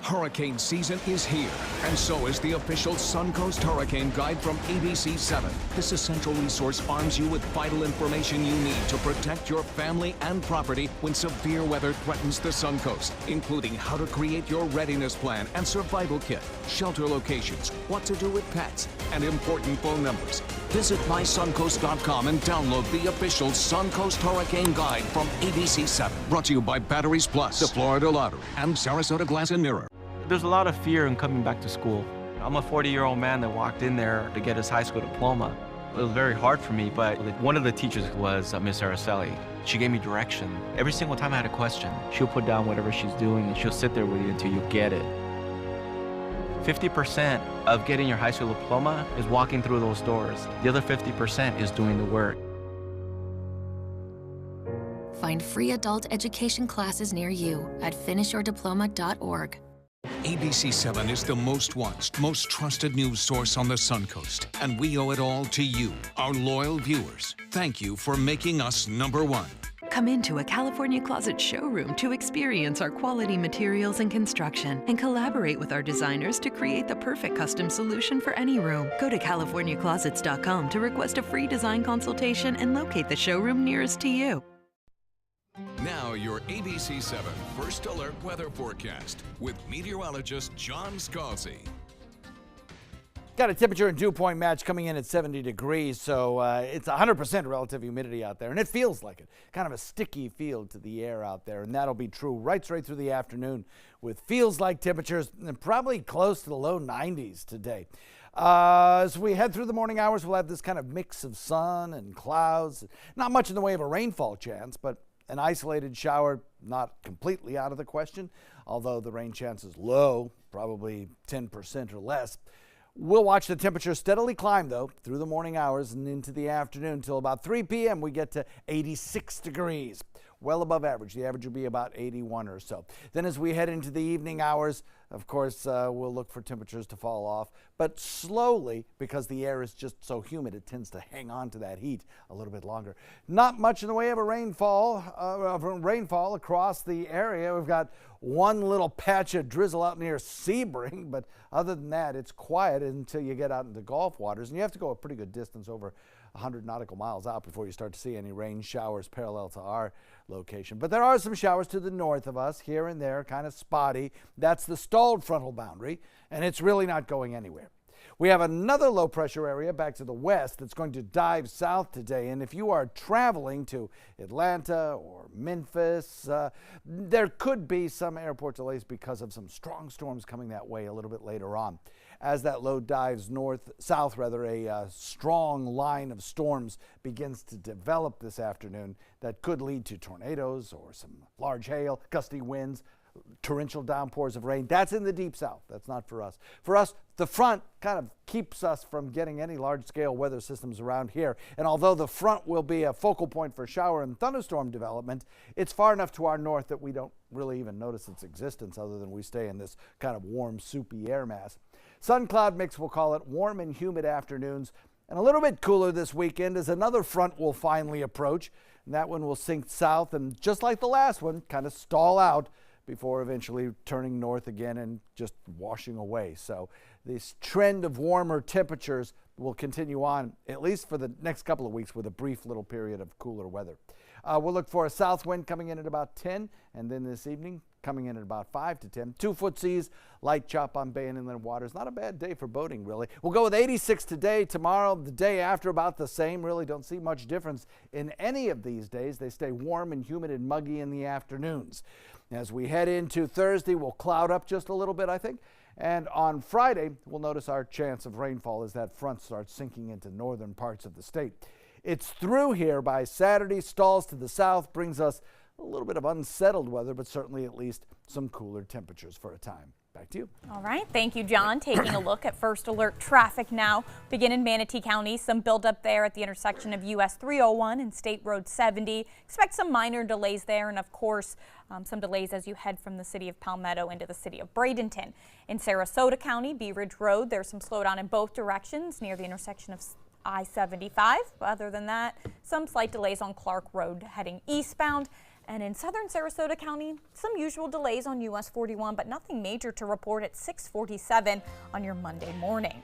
Hurricane season is here, and so is the official Suncoast Hurricane Guide from ABC 7. This essential resource arms you with vital information you need to protect your family and property when severe weather threatens the Suncoast, including how to create your readiness plan and survival kit, shelter locations, what to do with pets, and important phone numbers. Visit mysuncoast.com and download the official Suncoast Hurricane Guide from ABC 7. Brought to you by Batteries Plus, the Florida Lottery, and Sarasota Glass and Mirror. There's a lot of fear in coming back to school. I'm a 40-year-old man that walked in there to get his high school diploma. It was very hard for me, but one of the teachers was Miss Araceli. She gave me direction. Every single time I had a question, she'll put down whatever she's doing and she'll sit there with you until you get it. 50% of getting your high school diploma is walking through those doors. The other 50% is doing the work. Find free adult education classes near you at finishyourdiploma.org. ABC 7 is the most watched, most trusted news source on the Suncoast, and we owe it all to you, our loyal viewers. Thank you for making us #1. Come into a California Closet showroom to experience our quality materials and construction and collaborate with our designers to create the perfect custom solution for any room. Go to CaliforniaClosets.com to request a free design consultation and locate the showroom nearest to you. Now your ABC 7 First Alert weather forecast with meteorologist John Scalzi. Got a temperature and dew point match coming in at 70 degrees, so it's 100% relative humidity out there, and it feels like it. Kind of a sticky feel to the air out there, and that'll be true right straight through the afternoon with feels-like temperatures and probably close to the low 90s today. As we head through the morning hours, we'll have this kind of mix of sun and clouds. Not much in the way of a rainfall chance, but an isolated shower not completely out of the question, although the rain chance is low, probably 10% or less. We'll watch the temperature steadily climb, though, through the morning hours and into the afternoon until about 3 p.m. we get to 86 degrees, well above average. The average will be about 81 or so. Then as we head into the evening hours, of course, we'll look for temperatures to fall off, but slowly, because the air is just so humid, it tends to hang on to that heat a little bit longer. Not much in the way of a rainfall across the area. We've got one little patch of drizzle out near Sebring, but other than that, it's quiet until you get out into Gulf waters, and you have to go a pretty good distance, over 100 nautical miles out, before you start to see any rain showers parallel to our location. But there are some showers to the north of us, here and there, kind of spotty. That's the stalled frontal boundary, and it's really not going anywhere. We have another low pressure area back to the west that's going to dive south today, and if you are traveling to Atlanta or Memphis, there could be some airport delays because of some strong storms coming that way a little bit later on. As that low dives south, a strong line of storms begins to develop this afternoon that could lead to tornadoes or some large hail, gusty winds, torrential downpours of rain. That's in the deep south. That's not for us. For us, the front kind of keeps us from getting any large-scale weather systems around here. And although the front will be a focal point for shower and thunderstorm development, it's far enough to our north that we don't really even notice its existence, other than we stay in this kind of warm, soupy air mass. Sun-cloud mix, we'll call it, warm and humid afternoons, and a little bit cooler this weekend as another front will finally approach, and that one will sink south and, just like the last one, kind of stall out before eventually turning north again and just washing away. So this trend of warmer temperatures will continue on, at least for the next couple of weeks, with a brief little period of cooler weather. We'll look for a south wind coming in at about 10, and then this evening coming in at about 5 to 10. 2-foot seas, light chop on bay and inland waters. Not a bad day for boating, really. We'll go with 86 today. Tomorrow, the day after, about the same. Really don't see much difference in any of these days. They stay warm and humid and muggy in the afternoons. As we head into Thursday, we'll cloud up just a little bit, I think. And on Friday, we'll notice our chance of rainfall as that front starts sinking into northern parts of the state. It's through here by Saturday. Stalls to the south, brings us a little bit of unsettled weather, but certainly at least some cooler temperatures for a time. Back to you. All right. Thank you, John. Taking a look at first alert traffic now. Begin in Manatee County. Some buildup there at the intersection of US 301 and State Road 70. Expect some minor delays there, and of course, some delays as you head from the city of Palmetto into the city of Bradenton. In Sarasota County, Bee Ridge Road, there's some slowdown in both directions near the intersection of I-75. Other than that, some slight delays on Clark Road heading eastbound. And in southern Sarasota County, some usual delays on US 41, but nothing major to report at 6:47 on your Monday morning.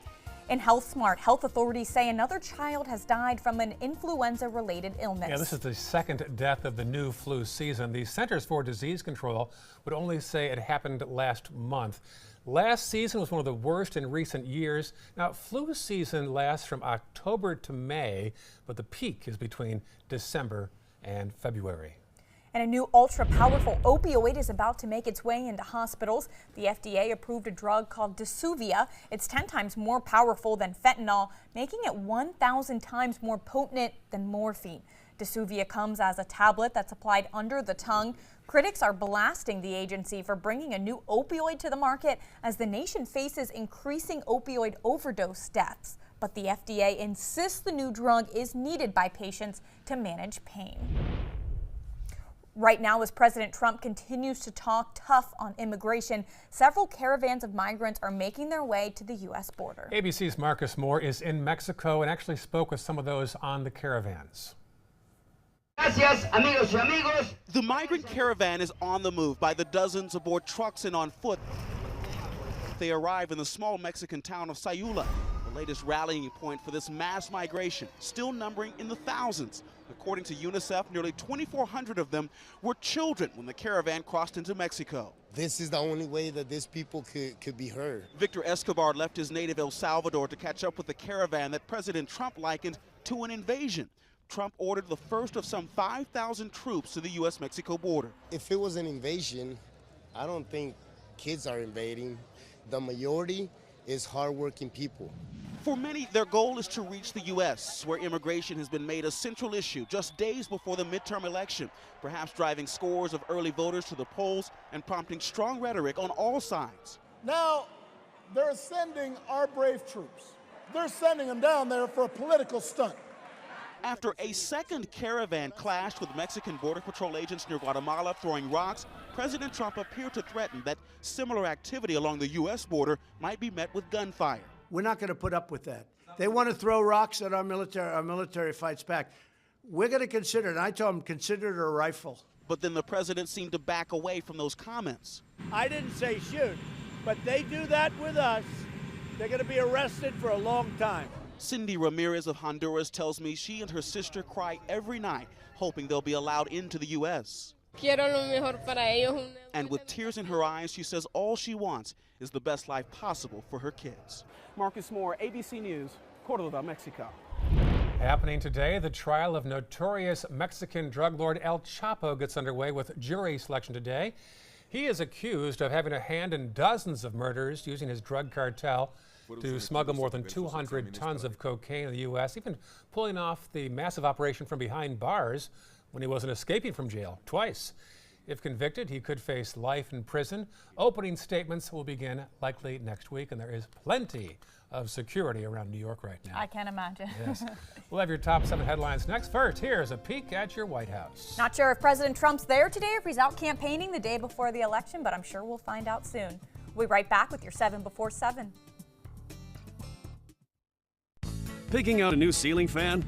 In HealthSmart, health authorities say another child has died from an influenza-related illness. Yeah, this is the second death of the new flu season. The Centers for Disease Control would only say it happened last month. Last season was one of the worst in recent years. Now, flu season lasts from October to May, but the peak is between December and February. And a new ultra-powerful opioid is about to make its way into hospitals. The FDA approved a drug called Disuvia. It's 10 times more powerful than fentanyl, making it 1,000 times more potent than morphine. Disuvia comes as a tablet that's applied under the tongue. Critics are blasting the agency for bringing a new opioid to the market as the nation faces increasing opioid overdose deaths. But the FDA insists the new drug is needed by patients to manage pain. Right now, as President Trump continues to talk tough on immigration, several caravans of migrants are making their way to the U.S. border. ABC's Marcus Moore is in Mexico and actually spoke with some of those on the caravans. Gracias, amigos y amigos. The migrant caravan is on the move by the dozens aboard trucks and on foot. They arrive in the small Mexican town of Sayula, the latest rallying point for this mass migration, still numbering in the thousands. According to UNICEF, nearly 2,400 of them were children when the caravan crossed into Mexico. this is the only way that these people could be heard. Victor Escobar left his native El Salvador to catch up with the caravan that President Trump likened to an invasion. Trump ordered the first of some 5,000 troops to the U.S.-Mexico border. If it was an invasion, I don't think kids are invading. The majority is hardworking people. For many, their goal is to reach the U.S., where immigration has been made a central issue just days before the midterm election, perhaps driving scores of early voters to the polls and prompting strong rhetoric on all sides. Now, they're sending our brave troops. They're sending them down there for a political stunt. After a second caravan clashed with Mexican Border Patrol agents near Guatemala throwing rocks, President Trump appeared to threaten that similar activity along the U.S. border might be met with gunfire. We're not going to put up with that. They want to throw rocks at our military fights back. We're going to consider it. And I told them, consider it a rifle. But then the president seemed to back away from those comments. I didn't say shoot, but they do that with us. They're going to be arrested for a long time. Cindy Ramirez of Honduras tells me she and her sister cry every night, hoping they'll be allowed into the U.S. And with tears in her eyes, she says all she wants is the best life possible for her kids. Marcus Moore, ABC News, Córdoba, Mexico. Happening today, the trial of notorious Mexican drug lord El Chapo gets underway with jury selection today. He is accused of having a hand in dozens of murders using his drug cartel to smuggle more than 200 tons of cocaine in the U.S., even pulling off the massive operation from behind bars when he wasn't escaping from jail twice. If convicted, he could face life in prison. Opening statements will begin likely next week, and there is plenty of security around New York right now. I can't imagine. Yes. We'll have your top 7 headlines next. First, here's a peek at your White House. Not sure if President Trump's there today or if he's out campaigning the day before the election, but I'm sure we'll find out soon. We'll be right back with your 7 before 7. Picking out a new ceiling fan?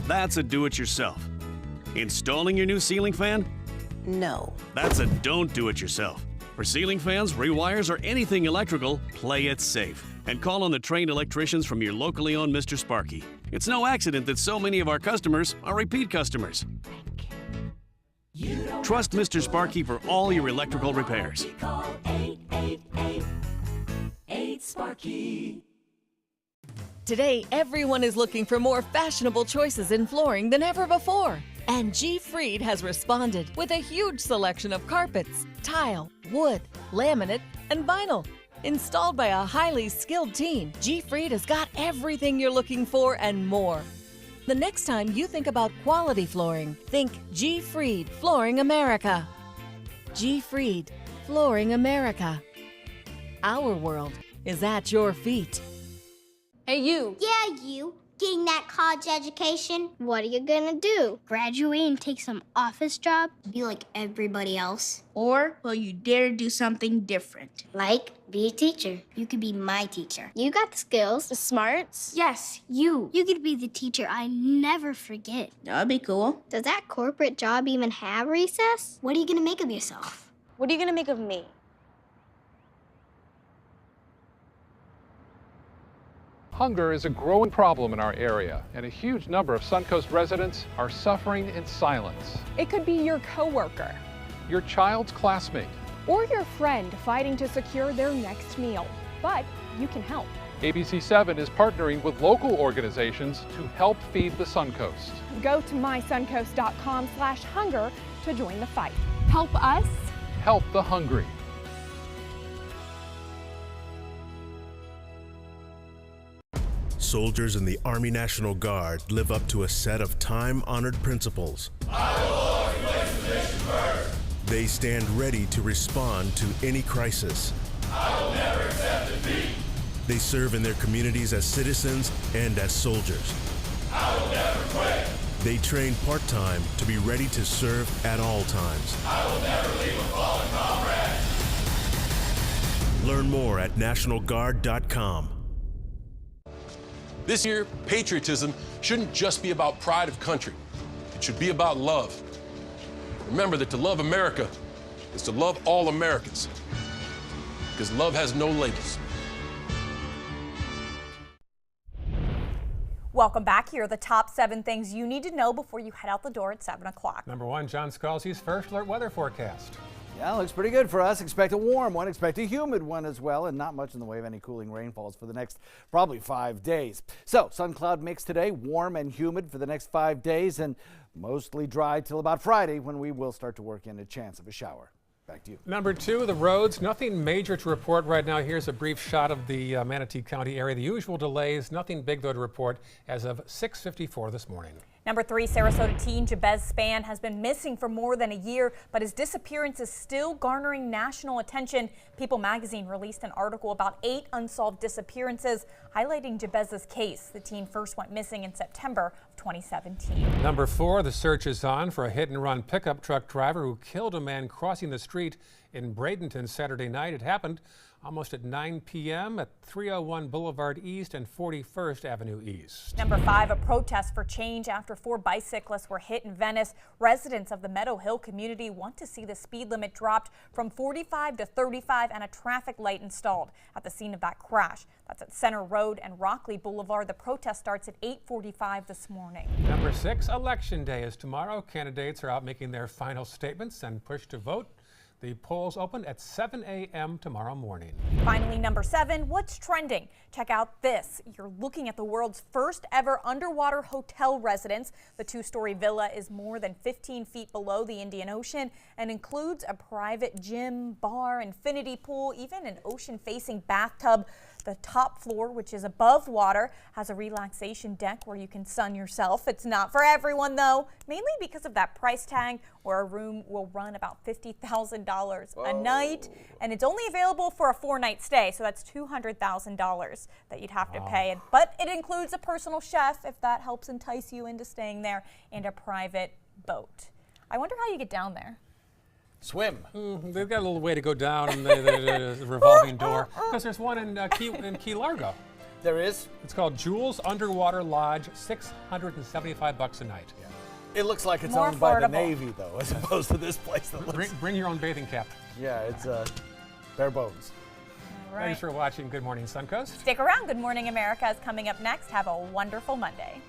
That's a do-it-yourself. Installing your new ceiling fan? No. That's a don't do it yourself. For ceiling fans, rewires, or anything electrical, play it safe. And call on the trained electricians from your locally owned Mr. Sparky. It's no accident that so many of our customers are repeat customers. Trust Mr. Sparky for all your electrical repairs. Call 888-8-SPARKY. Today, everyone is looking for more fashionable choices in flooring than ever before. And G. Fried has responded with a huge selection of carpets, tile, wood, laminate, and vinyl. Installed by a highly skilled team, G. Fried has got everything you're looking for and more. The next time you think about quality flooring, think G. Fried Flooring America. G. Fried Flooring America. Our world is at your feet. Hey, you. Yeah, you. Getting that college education? What are you gonna do? Graduate and take some office job? Be like everybody else? Or will you dare do something different? Like be a teacher. You could be my teacher. You got the skills. The smarts? Yes, you. You could be the teacher I never forget. That'd be cool. Does that corporate job even have recess? What are you gonna make of yourself? What are you gonna make of me? Hunger is a growing problem in our area, and a huge number of Suncoast residents are suffering in silence. It could be your coworker, your child's classmate, or your friend fighting to secure their next meal. But you can help. ABC7 is partnering with local organizations to help feed the Suncoast. Go to mysuncoast.com/hunger to join the fight. Help us. Help the hungry. Soldiers in the Army National Guard live up to a set of time-honored principles. I will always place the mission first. They stand ready to respond to any crisis. I will never accept defeat. They serve in their communities as citizens and as soldiers. I will never quit. They train part-time to be ready to serve at all times. I will never leave a fallen comrade. Learn more at nationalguard.com. This year, patriotism shouldn't just be about pride of country. It should be about love. Remember that to love America is to love all Americans, because love has no labels. Welcome back. Here are the top 7 things you need to know before you head out the door at 7 o'clock. Number 1, John Scalzi's First Alert weather forecast. Yeah, looks pretty good for us. Expect a warm one, expect a humid one as well, and not much in the way of any cooling rainfalls for the next probably 5 days. So, sun cloud mix today, warm and humid for the next 5 days, and mostly dry till about Friday when we will start to work in a chance of a shower. Back to you. Number 2, the roads. Nothing major to report right now. Here's a brief shot of the Manatee County area. The usual delays. Nothing big, though, to report as of 6:54 this morning. Number 3, Sarasota teen Jabez Spann has been missing for more than a year, but his disappearance is still garnering national attention. People magazine released an article about 8 unsolved disappearances, highlighting Jabez's case. The teen first went missing in September of 2017. Number 4, the search is on for a hit-and-run pickup truck driver who killed a man crossing the street in Bradenton Saturday night. It happened almost at 9 p.m. at 301 Boulevard East and 41st Avenue East. Number 5, a protest for change after 4 bicyclists were hit in Venice. Residents of the Meadow Hill community want to see the speed limit dropped from 45 to 35 and a traffic light installed at the scene of that crash. That's at Center Road and Rockley Boulevard. The protest starts at 8:45 this morning. Number 6, Election Day is tomorrow. Candidates are out making their final statements and push to vote. The polls open at 7 a.m. tomorrow morning. Finally, number 7, what's trending? Check out this. You're looking at the world's first ever underwater hotel residence. The 2-story villa is more than 15 feet below the Indian Ocean and includes a private gym, bar, infinity pool, even an ocean-facing bathtub. The top floor, which is above water, has a relaxation deck where you can sun yourself. It's not for everyone, though, mainly because of that price tag, where a room will run about $50,000 a night, and it's only available for a 4-night stay, so that's $200,000 that you'd have to pay. But it includes a personal chef, if that helps entice you into staying there, and a private boat. I wonder how you get down there. Swim. They've got a little way to go down in the revolving door, because there's one in Key Largo. There is? It's called Jules Underwater Lodge, $675 a night. Yeah. It looks like it's More owned by the affordable. Navy, though, as opposed to this place. That looks... Bring your own bathing cap. Yeah, it's bare bones. All right. Thanks for watching Good Morning Suncoast. Stick around. Good Morning America is coming up next. Have a wonderful Monday.